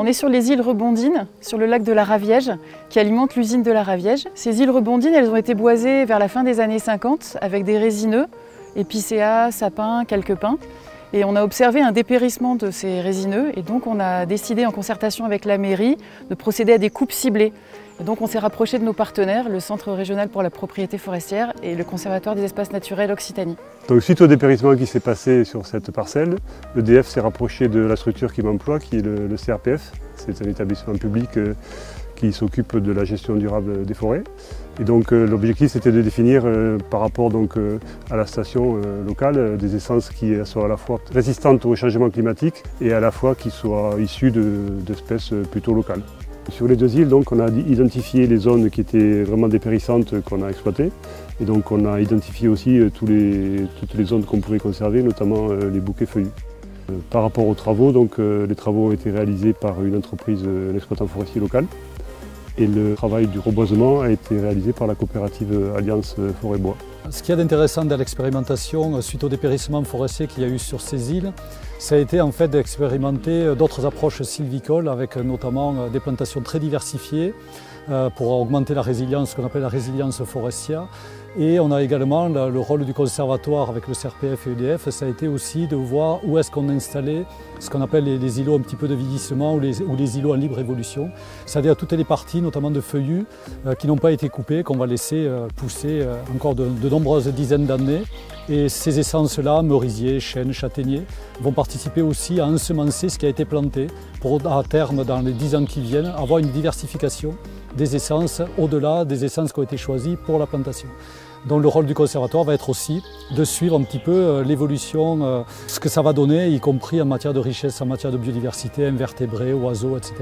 On est sur les îles Rebondines, sur le lac de la Raviège, qui alimente l'usine de la Raviège. Ces îles Rebondines, elles ont été boisées vers la fin des années 50 avec des résineux, épicéas, sapins, quelques pins. Et on a observé un dépérissement de ces résineux et donc on a décidé en concertation avec la mairie de procéder à des coupes ciblées. Et donc on s'est rapproché de nos partenaires, le Centre régional pour la propriété forestière et le Conservatoire des espaces naturels Occitanie. Donc, suite au dépérissement qui s'est passé sur cette parcelle, l'EDF s'est rapproché de la structure qui m'emploie, qui est le CRPF. C'est un établissement public qui s'occupe de la gestion durable des forêts. Et donc l'objectif c'était de définir par rapport donc, à la station locale des essences qui soient à la fois résistantes au changement climatique et à la fois qui soient issues d'espèces plutôt locales. Sur les deux îles, donc, on a identifié les zones qui étaient vraiment dépérissantes qu'on a exploitées. Et donc on a identifié aussi toutes les zones qu'on pouvait conserver, notamment les bouquets feuillus. Par rapport aux travaux, donc, les travaux ont été réalisés par une entreprise, un exploitant forestier local. Et le travail du reboisement a été réalisé par la coopérative Alliance Forêt-Bois. Ce qu'il y a d'intéressant dans l'expérimentation suite au dépérissement forestier qu'il y a eu sur ces îles, ça a été en fait d'expérimenter d'autres approches sylvicoles avec notamment des plantations très diversifiées pour augmenter la résilience, ce qu'on appelle la résilience forestière. Et on a également le rôle du conservatoire avec le CRPF et EDF, ça a été aussi de voir où est-ce qu'on installait ce qu'on appelle les îlots un petit peu de vieillissement ou les îlots en libre évolution. C'est-à-dire toutes les parties, notamment de feuillus, qui n'ont pas été coupées, qu'on va laisser pousser encore de nombreuses dizaines d'années. Et ces essences-là, merisiers, chênes, châtaigniers, vont participer aussi à ensemencer ce qui a été planté pour à terme, dans les 10 ans qui viennent, avoir une diversification des essences au-delà des essences qui ont été choisies pour la plantation. Donc le rôle du conservatoire va être aussi de suivre un petit peu l'évolution, ce que ça va donner, y compris en matière de richesse, en matière de biodiversité, invertébrés, oiseaux, etc.